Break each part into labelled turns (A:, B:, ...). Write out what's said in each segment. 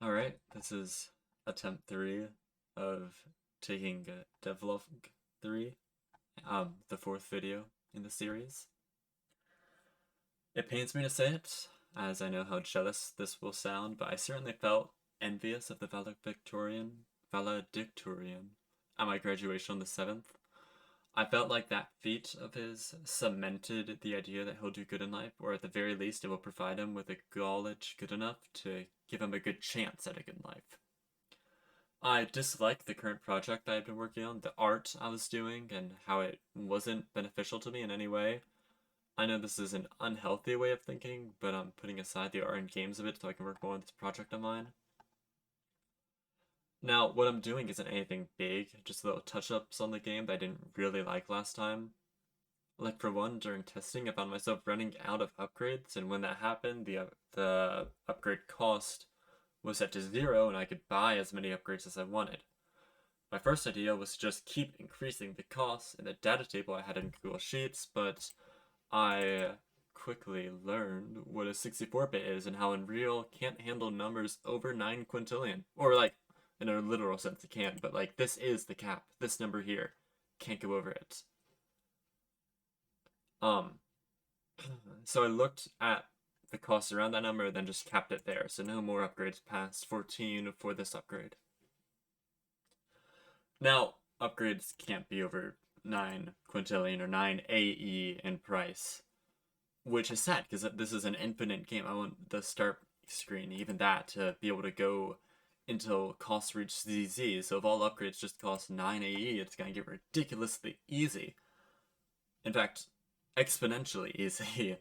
A: Alright, this is attempt 3 of taking Devlog 3, the fourth video in the series. It pains me to say it, as I know how jealous this will sound, but I certainly felt envious of the valedictorian at my graduation on the 7th. I felt like that feat of his cemented the idea that he'll do good in life, or at the very least it will provide him with a college good enough to give him a good chance at a good life. I dislike the current project I've been working on, the art I was doing, and how it wasn't beneficial to me in any way. I know this is an unhealthy way of thinking, but I'm putting aside the art and games a bit so I can work more on this project of mine. Now, what I'm doing isn't anything big, just little touch-ups on the game that I didn't really like last time. Like, for one, during testing, I found myself running out of upgrades, and when that happened, the upgrade cost was set to 0, and I could buy as many upgrades as I wanted. My first idea was to just keep increasing the cost in the data table I had in Google Sheets, but I quickly learned what a 64-bit is and how Unreal can't handle numbers over 9 quintillion. Or, like, in a literal sense it can, but, like, this is the cap. This number here can't go over it. So I looked at the cost around that number, then just capped it there, so no more upgrades past 14 for this upgrade. Now, upgrades can't be over 9 quintillion or 9 AE in price, which is sad, because this is an infinite game. I want the start screen, even that, to be able to go until costs reach ZZ, so if all upgrades just cost 9 AE, it's gonna get ridiculously easy. In fact, exponentially easy.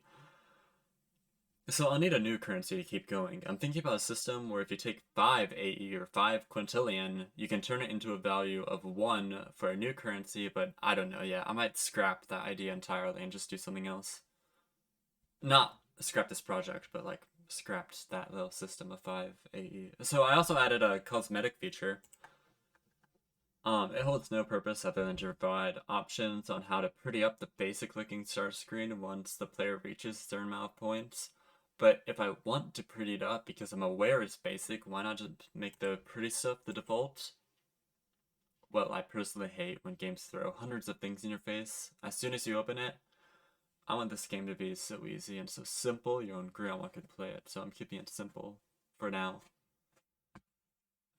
A: So I'll need a new currency to keep going. I'm thinking about a system where if you take 5 AE or 5 quintillion, you can turn it into a value of 1 for a new currency, but I don't know yet. I might scrap that idea entirely and just do something else. Not scrap this project, but like scrapped that little system of 5 AE. So I also added a cosmetic feature. It holds no purpose other than to provide options on how to pretty up the basic looking start screen once the player reaches a certain amount of points. But if I want to pretty it up because I'm aware it's basic, why not just make the pretty stuff the default? Well, I personally hate when games throw hundreds of things in your face as soon as you open it. I want this game to be so easy and so simple your own grandma could play it, so I'm keeping it simple for now.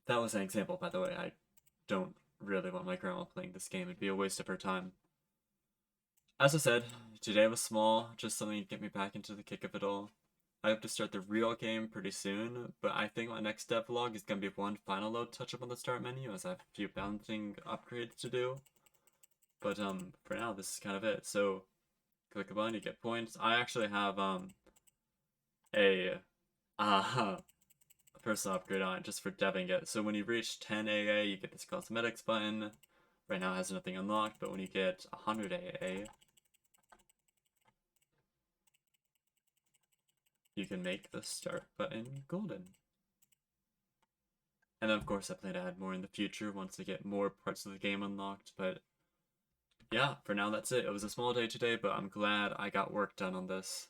A: That was an example, by the way. I don't really want my grandma playing this game. It'd be a waste of her time. As I said, today was small, just something to get me back into the kick of it all. I hope to start the real game pretty soon, but I think my next devlog is going to be one final load touch-up on the start menu, as I have a few balancing upgrades to do. But for now, this is kind of it. So, click a button, you get points. I actually have a personal upgrade on it just for deving it. So when you reach 10 AA, you get this cosmetics button. Right now it has nothing unlocked, but when you get 100 AA, you can make the start button golden. And then of course I plan to add more in the future once I get more parts of the game unlocked, but yeah, for now that's it. It was a small day today, but I'm glad I got work done on this.